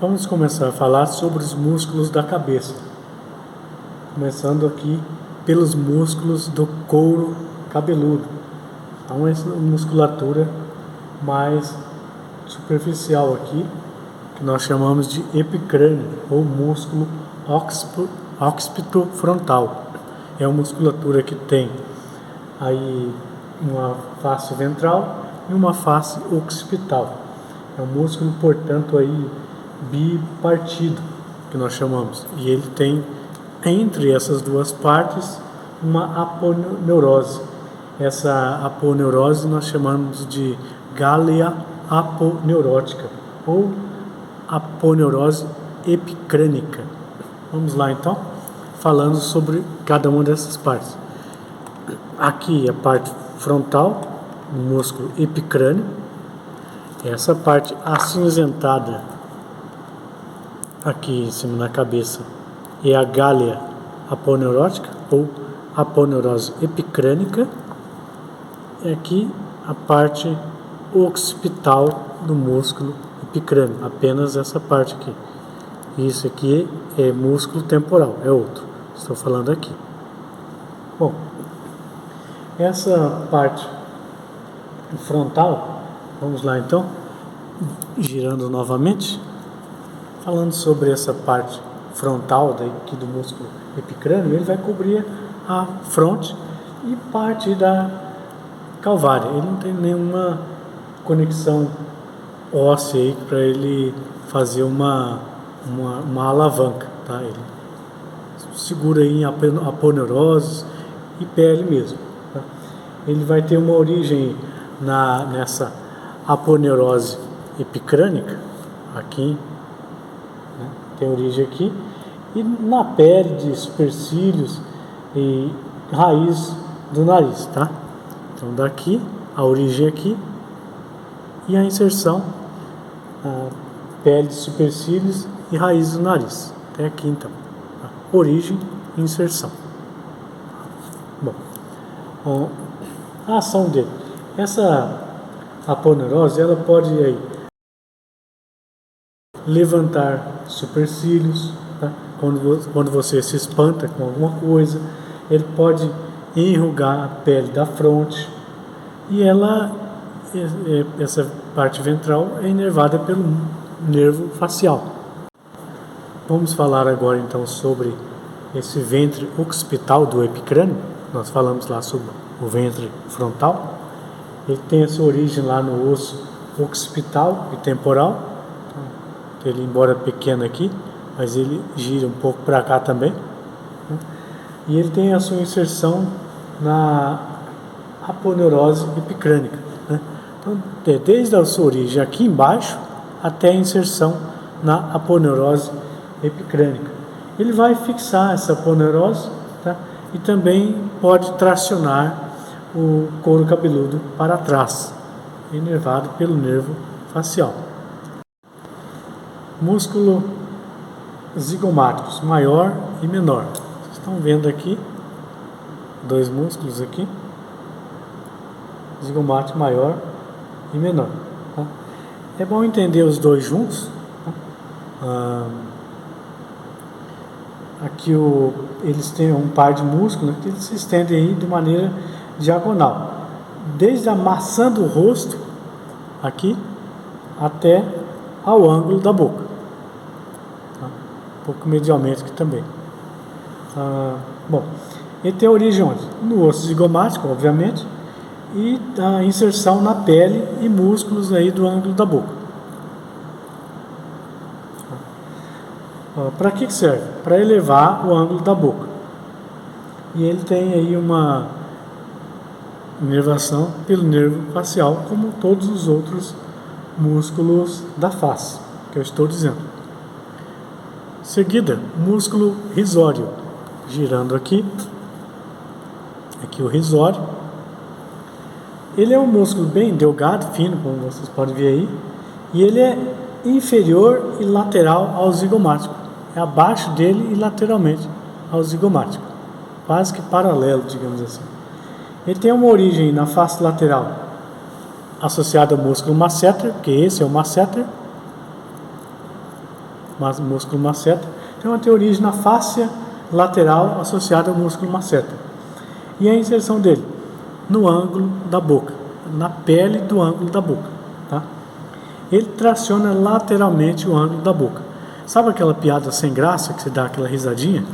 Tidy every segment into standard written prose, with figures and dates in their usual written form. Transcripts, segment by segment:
Vamos começar a falar sobre os músculos da cabeça, começando aqui pelos músculos do couro cabeludo. Então, essa musculatura mais superficial aqui, que nós chamamos de epicrânio, ou músculo occipitofrontal. É uma musculatura que tem aí uma face ventral e uma face occipital. É um músculo, portanto, aí bipartido, que nós chamamos. E ele tem, entre essas duas partes, uma aponeurose. Essa aponeurose nós chamamos de galeia aponeurótica, ou aponeurose epicrânica. Vamos lá, então, falando sobre cada uma dessas partes. Aqui a parte frontal, o músculo epicrânio. Essa parte acinzentada aqui em cima na cabeça é a galeia aponeurótica, ou aponeurose epicrânica. E aqui a parte occipital do músculo epicrânio, apenas essa parte aqui. Isso aqui é músculo temporal, é outro. Estou falando aqui. Bom, essa parte frontal, vamos lá então, girando novamente, falando sobre essa parte frontal daqui do músculo epicrânio. Ele vai cobrir a fronte e parte da calvária. Ele não tem nenhuma conexão óssea aí para ele fazer uma alavanca, tá? Ele segura aí em aponeurose e pele mesmo, tá? Ele vai ter uma origem nessa aponeurose epicrânica aqui, né? Tem origem aqui, e na pele de supercílios e raiz do nariz, tá? Então daqui a origem aqui e a inserção na pele de supercílios e raiz do nariz, até aqui então, tá? Origem e inserção. Bom, a ação dele, essa aponeurose, ela pode aí levantar supercílios, tá? Quando você se espanta com alguma coisa. Ele pode enrugar a pele da fronte, e essa parte ventral é inervada pelo nervo facial. Vamos falar agora então sobre esse ventre occipital do epicrânio. Nós falamos lá sobre o ventre frontal. Ele tem essa origem lá no osso occipital e temporal. Ele, embora pequeno aqui, mas ele gira um pouco para cá também, né? E ele tem a sua inserção na aponeurose epicrânica, né? Então, desde a sua origem aqui embaixo até a inserção na aponeurose epicrânica. Ele vai fixar essa aponeurose, tá? E também pode tracionar o couro cabeludo para trás, inervado pelo nervo facial. Músculo zigomáticos, maior e menor. Vocês estão vendo aqui dois músculos aqui, zigomático maior e menor, tá? É bom entender os dois juntos, tá? Aqui eles têm um par de músculos, né, que eles se estendem aí de maneira diagonal, desde a maçã do rosto aqui até ao ângulo da boca, tá? Um pouco medialmente aqui também. Bom, ele tem origem onde? No osso zigomático, obviamente, e a inserção na pele e músculos aí do ângulo da boca. Para que serve? Para elevar o ângulo da boca. E ele tem aí uma inervação pelo nervo facial, como todos os outros músculos da face, que eu estou dizendo. Seguida, músculo risório, girando aqui o risório. Ele é um músculo bem delgado, fino, como vocês podem ver aí, e ele é inferior e lateral ao zigomático, é abaixo dele e lateralmente ao zigomático, quase que paralelo, digamos assim. Ele tem uma origem na face lateral associada ao músculo masseter, que esse é o masseter, músculo masseter. Então, tem origem na fáscia lateral associada ao músculo masseter. E a inserção dele no ângulo da boca, na pele do ângulo da boca, tá? Ele traciona lateralmente o ângulo da boca. Sabe aquela piada sem graça que você dá aquela risadinha?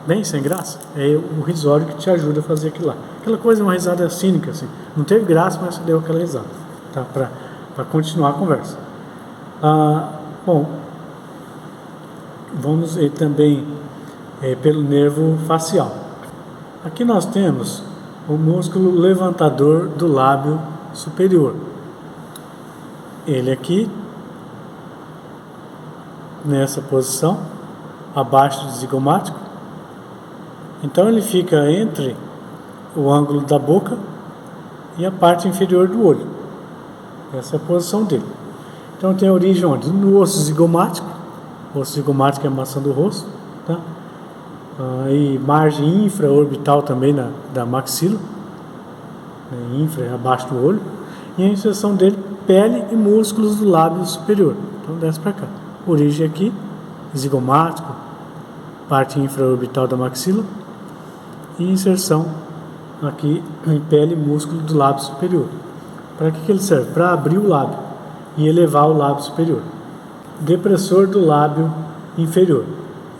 Bem sem graça? É o risório que te ajuda a fazer aquilo lá. Aquela coisa, uma risada cínica, assim. Não teve graça, mas você deu aquela risada, tá? Para continuar a conversa. Bom, vamos também pelo nervo facial. Aqui nós temos o músculo levantador do lábio superior. Ele aqui, nessa posição, abaixo do zigomático. Então ele fica entre o ângulo da boca e a parte inferior do olho. Essa é a posição dele. Então tem origem onde? No osso zigomático. O osso zigomático é a maçã do rosto, tá? E margem infraorbital também da maxila, infra é abaixo do olho, e a inserção dele, pele e músculos do lábio superior. Então desce para cá. Origem aqui, zigomático, parte infraorbital da maxila, e inserção aqui em pele e músculo do lábio superior. Para que ele serve? Para abrir o lábio e elevar o lábio superior. Depressor do lábio inferior.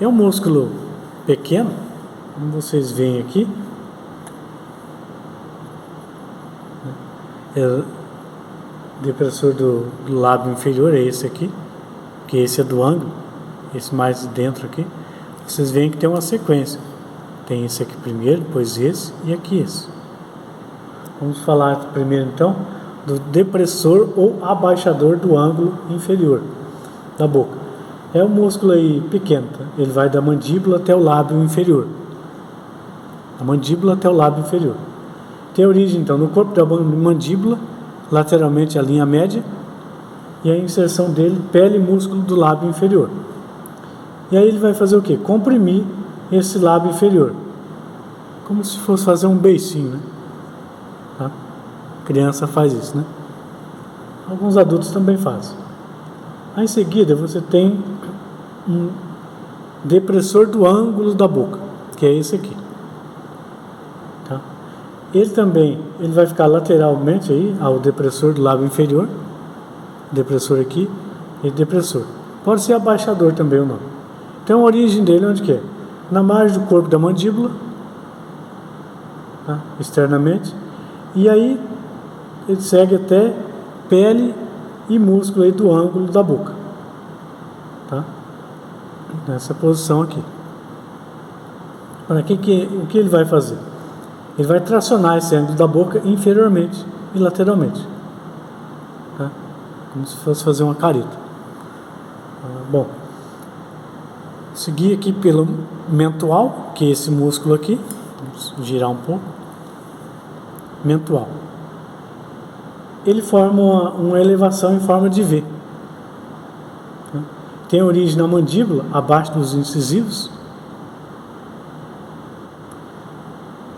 É um músculo pequeno, como vocês veem aqui. Depressor do lábio inferior é esse aqui, que esse é do ângulo, esse mais dentro aqui. Vocês veem que tem uma sequência. Tem esse aqui primeiro, depois esse e aqui esse. Vamos falar primeiro então do depressor ou abaixador do ângulo inferior da boca. É um músculo aí pequeno, tá? Ele vai da mandíbula até o lábio inferior. A mandíbula até o lábio inferior. Tem origem então no corpo da mandíbula, lateralmente a linha média, e a inserção dele, pele e músculo do lábio inferior. E aí ele vai fazer o quê? Comprimir esse lábio inferior, como se fosse fazer um beicinho, né? Tá? A criança faz isso, né? Alguns adultos também fazem. Aí em seguida você tem um depressor do ângulo da boca, que é esse aqui, tá? Ele vai ficar lateralmente aí ao depressor do lábio inferior, depressor aqui e depressor. Pode ser abaixador também o nome. Então a origem dele onde que é? Na margem do corpo da mandíbula, tá? Externamente, e aí ele segue até pele e músculo aí do ângulo da boca, tá? Nessa posição aqui. Para o que ele vai fazer? Ele vai tracionar esse ângulo da boca inferiormente e lateralmente, tá? Como se fosse fazer uma careta. Bom, seguir aqui pelo mentual, que é esse músculo aqui. Vamos girar um pouco. Mentual. Ele forma uma elevação em forma de V. Tem origem na mandíbula, abaixo dos incisivos.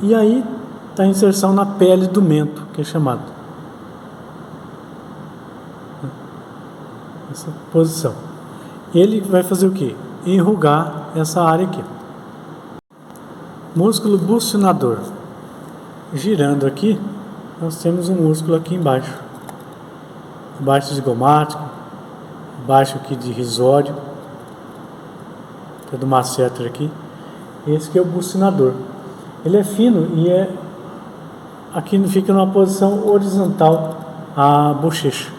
E aí está a inserção na pele do mento, que é chamado. Essa posição. Ele vai fazer o quê? Enrugar essa área aqui. Músculo bucinador. Girando aqui, nós temos um músculo aqui embaixo. Abaixo zigomático, abaixo aqui de risório, que é do masseter aqui. Esse que é o bucinador. Ele é fino e aqui fica numa posição horizontal à bochecha.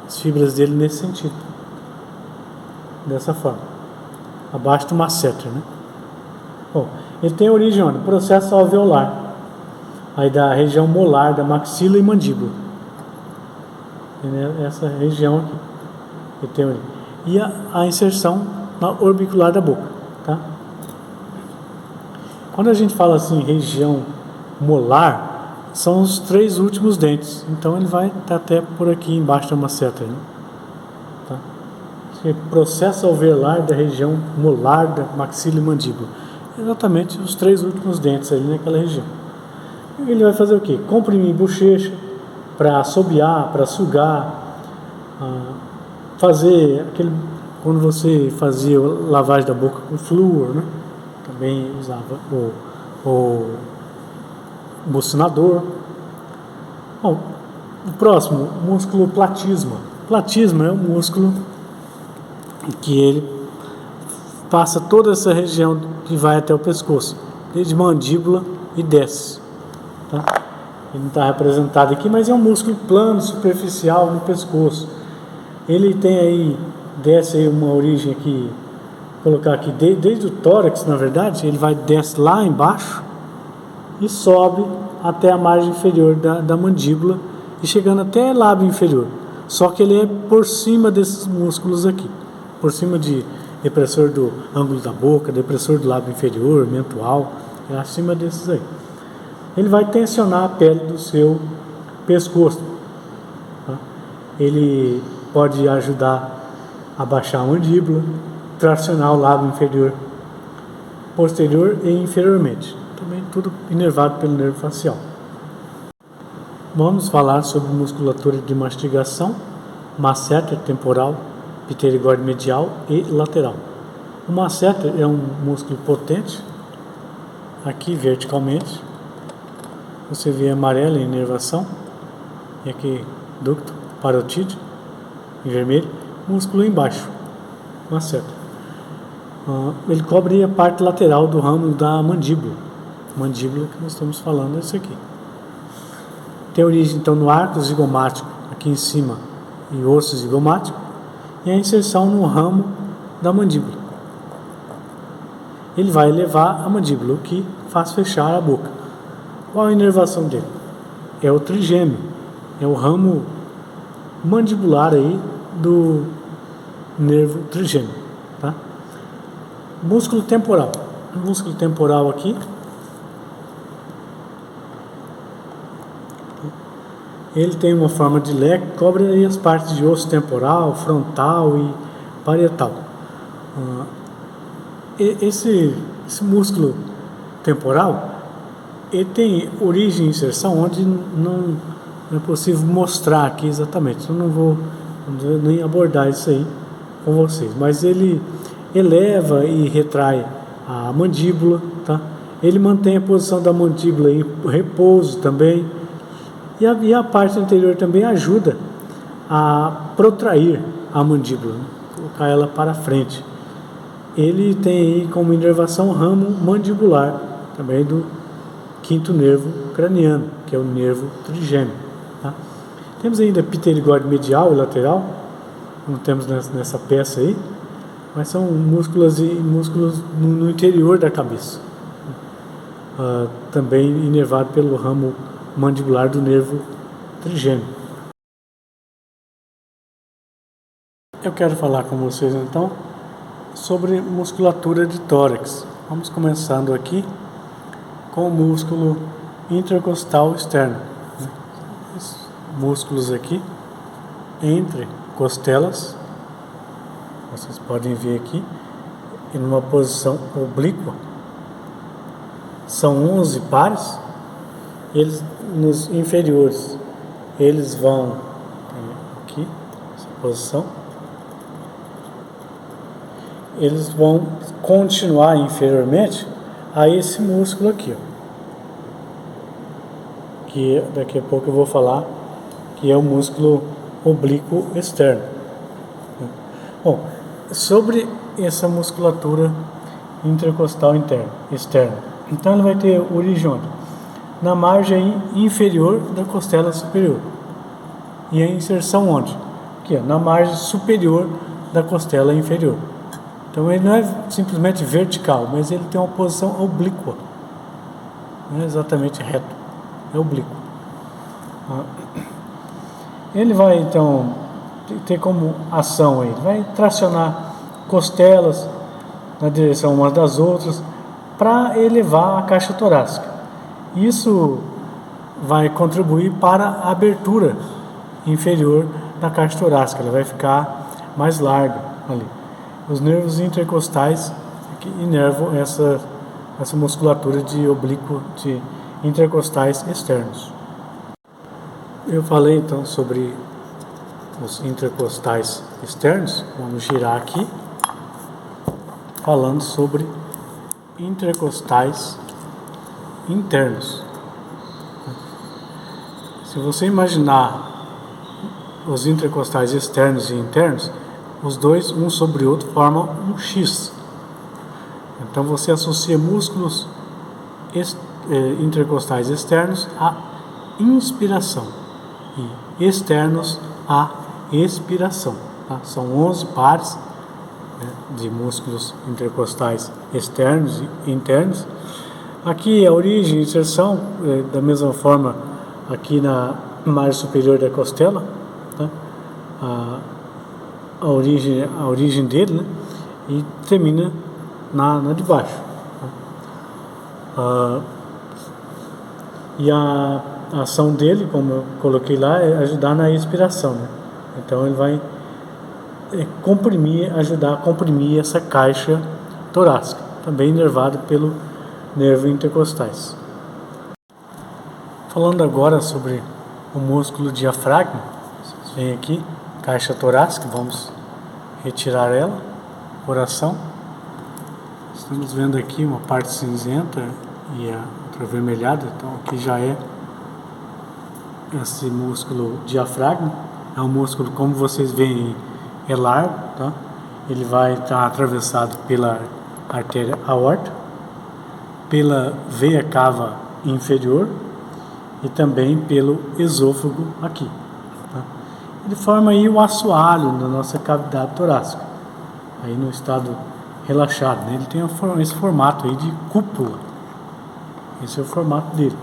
As fibras dele nesse sentido. Dessa forma. Abaixo do masseter, né? Bom, ele tem origem onde? Processo alveolar. Aí da região molar, da maxila e mandíbula. Essa região aqui. Ele tem origem. E a inserção na orbicular da boca, tá? Quando a gente fala assim, região molar, são os 3 últimos dentes. Então ele vai estar até por aqui embaixo da masseter, né? Tá? Processo alveolar da região molar, da maxila e mandíbula. Exatamente os 3 últimos dentes ali naquela região. Ele vai fazer o quê? Comprimir bochecha para assobiar, para sugar, fazer quando você fazia lavagem da boca com flúor, né? Também usava o bucinador. Bom, o próximo, músculo platisma. Platisma é um músculo que ele passa toda essa região que vai até o pescoço, desde mandíbula e desce. Tá? Ele não está representado aqui, mas é um músculo plano, superficial no pescoço. Ele tem aí, desce aí uma origem aqui, vou colocar aqui, desde o tórax, na verdade, ele desce lá embaixo e sobe até a margem inferior da mandíbula e chegando até lábio inferior. Só que ele é por cima desses músculos aqui, por cima de depressor do ângulo da boca, depressor do lábio inferior, mentual, é acima desses aí. Ele vai tensionar a pele do seu pescoço. Tá? Ele pode ajudar a baixar a mandíbula, tracionar o lábio inferior, posterior e inferiormente. Também tudo inervado pelo nervo facial. Vamos falar sobre musculatura de mastigação, masseter temporal, pterigóide medial e lateral. O masseter é um músculo potente, aqui verticalmente. Você vê amarelo em inervação, e aqui ducto parotídeo, em vermelho, músculo embaixo, masseter. Ele cobre a parte lateral do ramo da mandíbula. Mandíbula que nós estamos falando é isso aqui. Tem origem então no arco zigomático, aqui em cima, e osso zigomático, e a inserção no ramo da mandíbula. Ele vai elevar a mandíbula, o que faz fechar a boca. Qual a inervação dele? É o trigêmeo, é o ramo mandibular aí do nervo trigêmeo, tá? Músculo temporal. O músculo temporal aqui, ele tem uma forma de leque, cobre aí as partes de osso temporal, frontal e parietal. Esse músculo temporal, ele tem origem e inserção onde não é possível mostrar aqui exatamente. Eu não vou nem abordar isso aí com vocês, mas ele eleva e retrai a mandíbula, tá? Ele mantém a posição da mandíbula em repouso também. E a parte anterior também ajuda a protrair a mandíbula, né? Colocar ela para frente. Ele tem aí como inervação o ramo mandibular, também do quinto nervo craniano, que é o nervo trigêmeo. Tá? Temos ainda pterigóide medial e lateral, como temos nessa peça aí, mas são músculos no interior da cabeça, também inervado pelo ramo mandibular do nervo trigêmeo. Eu quero falar com vocês então sobre musculatura de tórax. Vamos começando aqui com o músculo intercostal externo. Esses músculos aqui entre costelas, vocês podem ver aqui, em uma posição oblíqua. São 11 pares. Eles nos inferiores, eles vão aqui, essa posição, eles vão continuar inferiormente a esse músculo aqui, ó, que daqui a pouco eu vou falar que é o músculo oblíquo externo. Bom, sobre essa musculatura intercostal externa, então ele vai ter origem onde? Na margem inferior da costela superior. E a inserção onde? Aqui, ó, na margem superior da costela inferior. Então ele não é simplesmente vertical, mas ele tem uma posição oblíqua. Não é exatamente reto, é oblíquo. Ele vai então ter como ação aí, vai tracionar costelas na direção umas das outras para elevar a caixa torácica. Isso vai contribuir para a abertura inferior da caixa torácica, ela vai ficar mais larga ali. Os nervos intercostais que inervam essa musculatura de oblíquo de intercostais externos. Eu falei então sobre os intercostais externos, vamos girar aqui, falando sobre intercostais internos. Se você imaginar os intercostais externos e internos, os dois, um sobre o outro, formam um X. Então você associa músculos intercostais externos à inspiração e externos à expiração. Tá? São 11 pares, né, de músculos intercostais externos e internos. Aqui a origem e inserção, da mesma forma aqui na margem superior da costela, tá? a origem dele, né? E termina na de baixo. Tá? E a ação dele, como eu coloquei lá, é ajudar na expiração, né? Então ele vai ajudar a comprimir essa caixa torácica, também inervada pelo nervo intercostais. Falando agora sobre o músculo diafragma, vocês veem aqui, caixa torácica, vamos retirar ela, coração. Estamos vendo aqui uma parte cinzenta e a outra avermelhada, então aqui já é esse músculo diafragma. É um músculo, como vocês veem, é largo, tá? Ele vai estar atravessado pela artéria aorta, pela veia cava inferior e também pelo esôfago aqui. Tá? Ele forma aí o assoalho na nossa cavidade torácica, aí no estado relaxado, né? Ele tem esse formato aí de cúpula. Esse é o formato dele.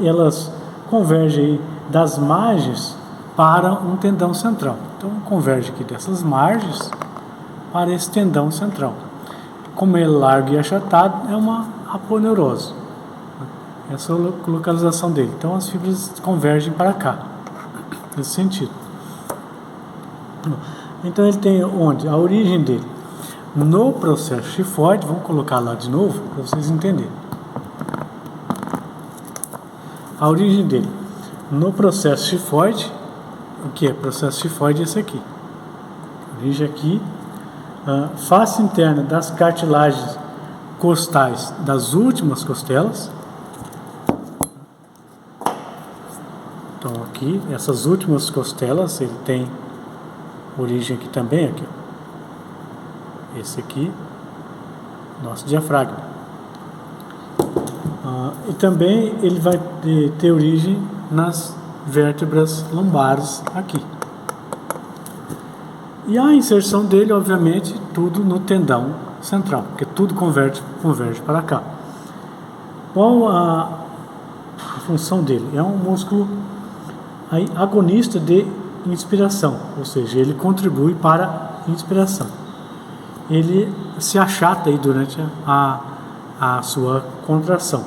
Elas convergem aí das margens para um tendão central. Então converge aqui dessas margens para esse tendão central. Como ele é largo e achatado, é uma aponeurose. Essa é a localização dele. Então as fibras convergem para cá, nesse sentido. Então ele tem onde? A origem dele. No processo chifoide, vamos colocar lá de novo para vocês entenderem. A origem dele. No processo chifoide, o que é processo chifoide? Esse aqui. Origem aqui. Face interna das cartilagens costais das últimas costelas. Então aqui, essas últimas costelas, ele tem origem aqui também, aqui. Esse aqui, nosso diafragma. E também ele vai ter origem nas vértebras lombares aqui. E a inserção dele, obviamente, tudo no tendão central, porque tudo converge para cá. Qual a função dele? É um músculo agonista de inspiração, ou seja, ele contribui para a inspiração. Ele se achata aí durante a sua contração.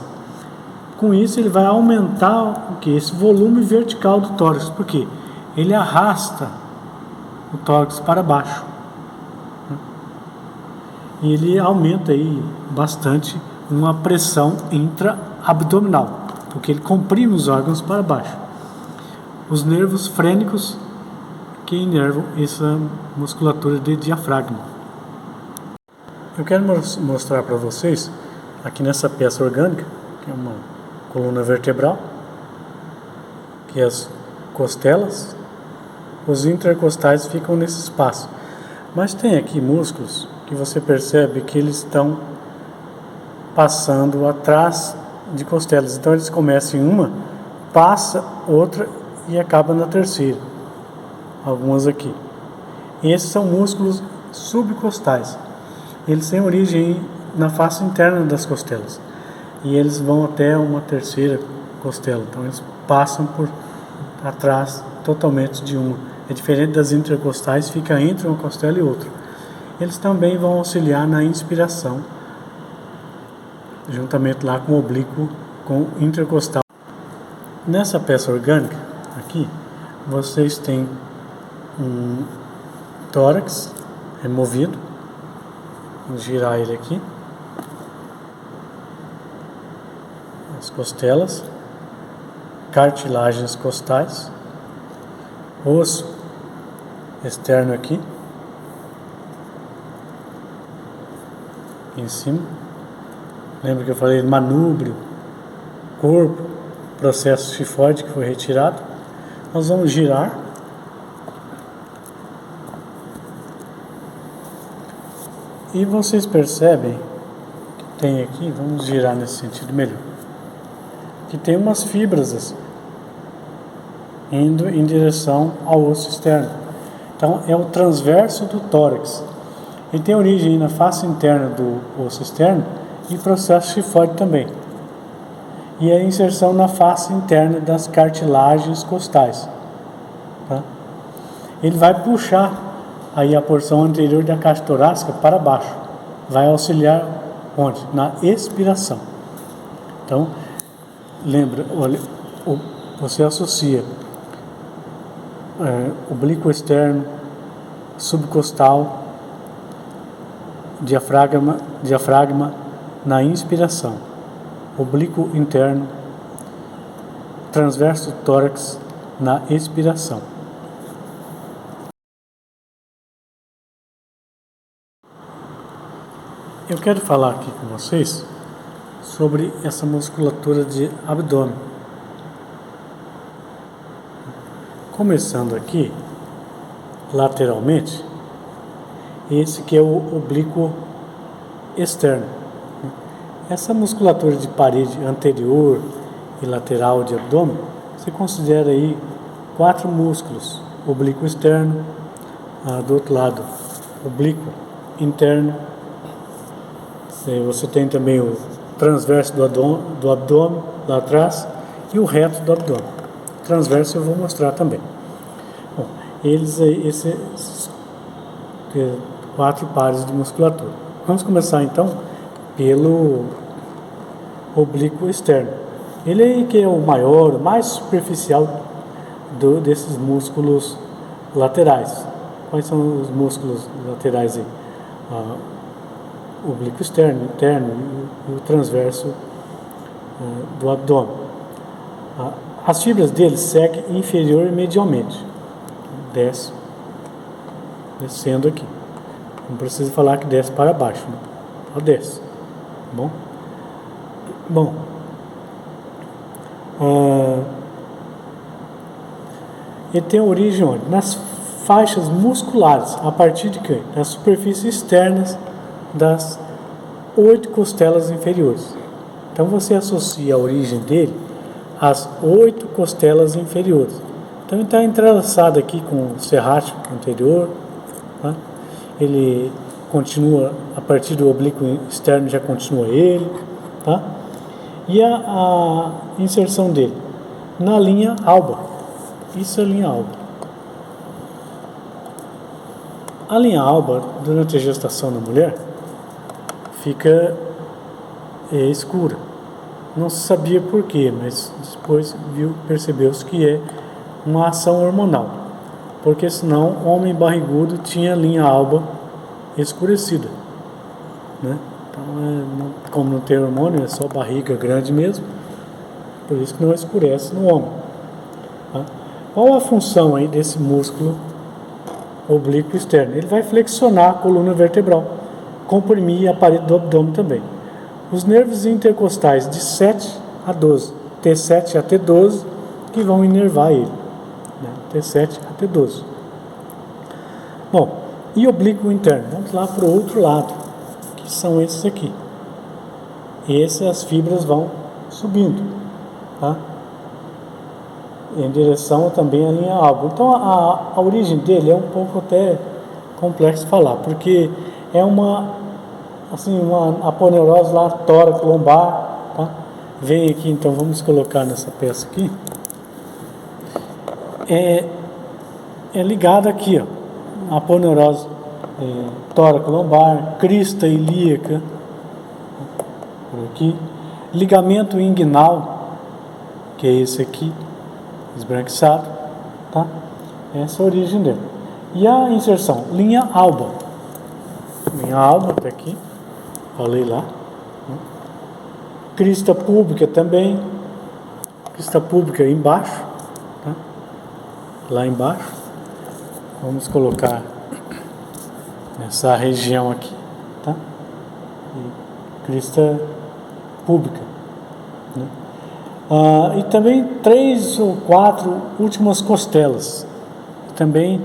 Com isso, ele vai aumentar esse volume vertical do tórax, porque ele arrasta o tórax para baixo. E ele aumenta aí bastante uma pressão intra-abdominal, porque ele comprime os órgãos para baixo. Os nervos frênicos que inervam essa musculatura de diafragma. Eu quero mostrar para vocês, aqui nessa peça orgânica, que é uma coluna vertebral, que as costelas, os intercostais ficam nesse espaço. Mas tem aqui músculos que você percebe que eles estão passando atrás de costelas. Então eles começam em uma, passa outra e acaba na terceira. Algumas aqui. E esses são músculos subcostais. Eles têm origem na face interna das costelas. E eles vão até uma terceira costela. Então eles passam por atrás totalmente de uma. É diferente das intercostais, fica entre uma costela e outra. Eles também vão auxiliar na inspiração, juntamente lá com o oblíquo, com o intercostal. Nessa peça orgânica, aqui, vocês têm um tórax removido. Vamos girar ele aqui. As costelas, cartilagens costais, osso externo aqui, em cima. Lembra que eu falei manúbrio, corpo, processo cifoide que foi retirado. Nós vamos girar. E vocês percebem que tem aqui, vamos girar nesse sentido melhor, que tem umas fibras assim, indo em direção ao osso externo. Então é o transverso do tórax. Ele tem origem na face interna do osso externo e processo cifoide também. E a inserção na face interna das cartilagens costais. Tá? Ele vai puxar aí a porção anterior da caixa torácica para baixo. Vai auxiliar onde? Na expiração. Então, lembra, olha, você associa oblíquo externo, subcostal, diafragma na inspiração, oblíquo interno, transverso do tórax na expiração. Eu quero falar aqui com vocês sobre essa musculatura de abdômen. Começando aqui, lateralmente, esse que é o oblíquo externo. Essa musculatura de parede anterior e lateral de abdômen, você considera aí 4 músculos: oblíquo externo, do outro lado, oblíquo interno. Você tem também o transverso do abdômen lá atrás e o reto do abdômen. Transverso eu vou mostrar também. Bom, esses 4 pares de musculatura. Vamos começar então pelo oblíquo externo. Ele aí que é o maior, o mais superficial desses músculos laterais. Quais são os músculos laterais aí? O oblíquo externo, interno e o transverso do abdômen. As fibras dele seguem inferior e medialmente. Descendo aqui. Não precisa falar que desce para baixo, né? Só desce. Bom. Ele tem origem onde? Nas faixas musculares, a partir de quê? Das superfícies externas das 8 costelas inferiores. Então você associa a origem dele às 8 costelas inferiores. Então ele está entrelaçado aqui com o serrátil anterior, tá? Ele continua a partir do oblíquo externo, já continua ele, tá? E a inserção dele na linha alba. Isso é a linha alba. A linha alba, durante a gestação da mulher, fica escura. Não se sabia por quê, mas depois percebeu-se que é uma ação hormonal, porque senão o homem barrigudo tinha a linha alba escurecida, né? Então, como não tem hormônio, é só barriga grande mesmo, por isso que não escurece no homem, tá? Qual a função aí desse músculo oblíquo externo? Ele vai flexionar a coluna vertebral, comprimir a parede do abdômen também. Os nervos intercostais de 7 a 12, T7 a T12, que vão inervar ele, né? T7 a T12. Bom, e oblíquo interno? Vamos lá para o outro lado, que são esses aqui. As fibras vão subindo, tá? Em direção também à linha alba. Então a origem dele é um pouco até complexo falar, porque é uma aponeurose lá, tórax, lombar, tá? Vem aqui, então vamos colocar nessa peça aqui. É ligada aqui, ó, aponeurose tórax, lombar, crista ilíaca, por aqui, ligamento inguinal, que é esse aqui, esbranquiçado, tá? Essa é a origem dele. E a inserção? Linha alba. Linha alba até aqui, falei lá, né? Crista púbica também, crista púbica embaixo, tá? lá embaixo. Vamos colocar nessa região aqui, tá? E crista pública, né? E também 3 ou 4 últimas costelas, também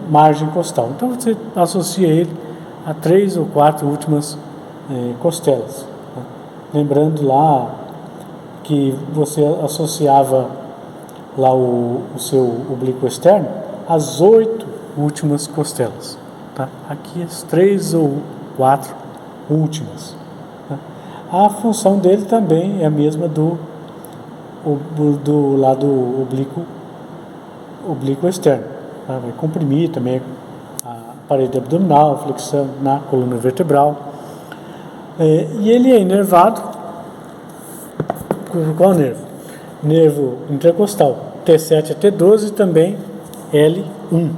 margem costal. Então você associa ele a 3 ou 4 últimas costelas, né? Lembrando lá que você associava lá o seu oblíquo externo às 8 últimas costelas, tá? Aqui as 3 ou 4 últimas, tá? A função dele também é a mesma do lado oblíquo externo, tá? Vai comprimir também a parede abdominal, flexão na coluna vertebral, e ele é inervado por qual nervo? Nervo intercostal T7 a T12 e também L1.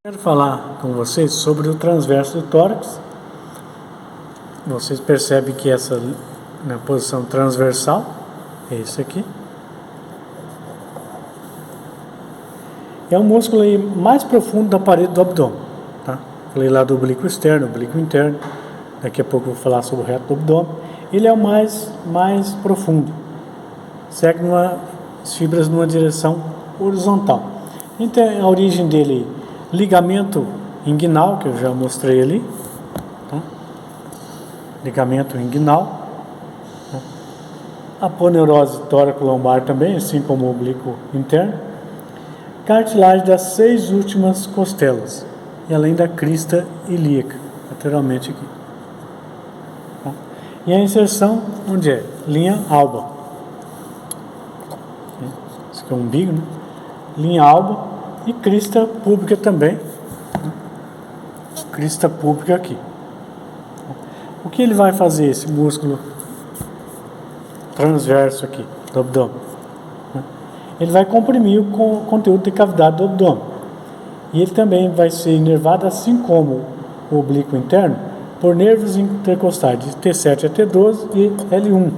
Quero falar com vocês sobre o transverso do tórax. Vocês percebem que essa na posição transversal é esse aqui. É o músculo aí mais profundo da parede do abdômen, tá? Falei lá do oblíquo externo, oblíquo interno. Daqui a pouco eu vou falar sobre o reto do abdômen. Ele é o mais profundo. Segue as fibras numa direção horizontal. Então a origem dele, ligamento inguinal, que eu já mostrei ali, tá? Ligamento inguinal, tá? Aponeurose tóraco-lombar também, assim como o oblíquo interno. Cartilagem das 6 últimas costelas e além da crista ilíaca, lateralmente aqui. Tá? E a inserção, onde é? Linha alba. Esse aqui é o umbigo, né? Linha alba e crista pública também. Crista pública aqui. O que ele vai fazer, esse músculo transverso aqui do abdômen? Ele vai comprimir o conteúdo de cavidade do abdômen. E ele também vai ser inervado, assim como o oblíquo interno, por nervos intercostais de T7 a T12 e L1.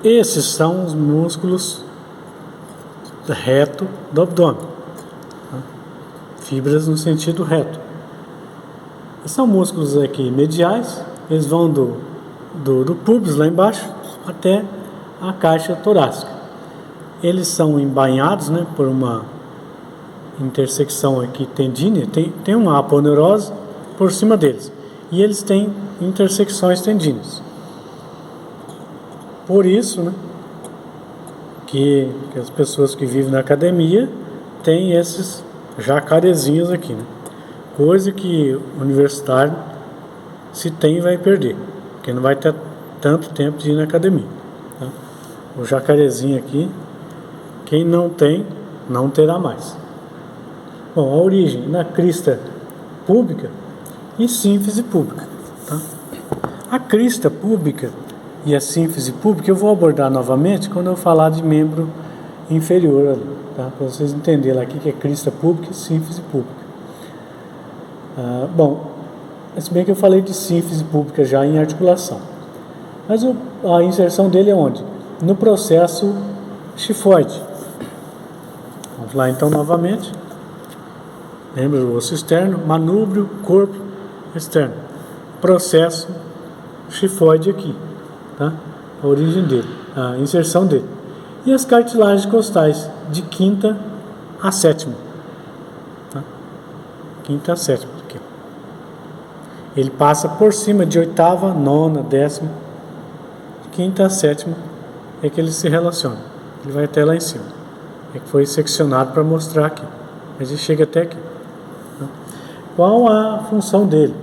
Esses são os músculos reto do abdômen. Fibras no sentido reto. São músculos aqui mediais, eles vão do pubis lá embaixo até a caixa torácica. Eles são embainhados, né, por uma intersecção aqui tendínea, tem uma aponeurose por cima deles, e eles têm intersecções tendíneas. Por isso, né, que as pessoas que vivem na academia têm esses jacarezinhos aqui, né? Coisa que o universitário, se tem, vai perder, porque não vai ter tanto tempo de ir na academia, tá? O jacarezinho aqui, quem não tem, não terá mais. Bom, a origem na crista pública e sínfise pública, tá? A crista pública e a sínfise pública eu vou abordar novamente quando eu falar de membro inferior ali, tá? Para vocês entenderem lá o que é crista pública e sínfise pública. Bom, se bem que eu falei de sínfise pública já em articulação, mas a inserção dele é onde? No processo xifoide. Vamos lá então novamente. Lembra o osso externo, manúbrio, corpo externo. Processo xifoide aqui, tá? A origem dele, a inserção dele. E as cartilagens costais, de quinta a sétima. Tá? Quinta a sétima. Aqui. Ele passa por cima de oitava, nona, décima. Quinta a sétima é que ele se relaciona. Ele vai até lá em cima. É que foi seccionado para mostrar aqui. Mas ele chega até aqui. Tá? Qual a função dele?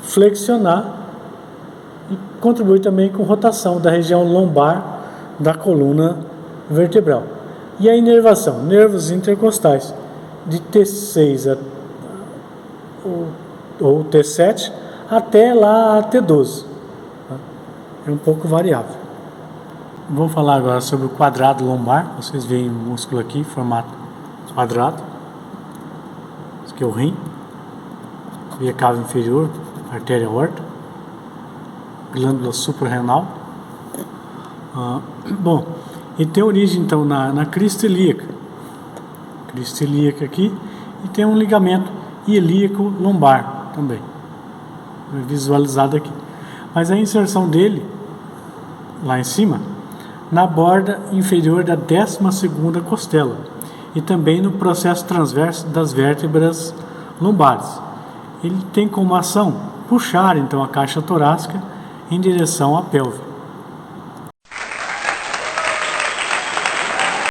Flexionar e contribui também com rotação da região lombar da coluna vertebral. E a inervação, nervos intercostais de T6 ou T7 até lá a T12. Tá? É um pouco variável. Vou falar agora sobre o quadrado lombar. Vocês veem o músculo aqui, formato quadrado. Esse aqui é o rim, via cava inferior, artéria aorta, glândula suprarrenal. Bom, E tem origem, então, na crista ilíaca. Crista ilíaca aqui. E tem um ligamento ilíaco lombar também. Visualizado aqui. Mas a inserção dele, lá em cima, na borda inferior da 12ª costela. E também no processo transverso das vértebras lombares. Ele tem como ação puxar, então, a caixa torácica em direção à pelve.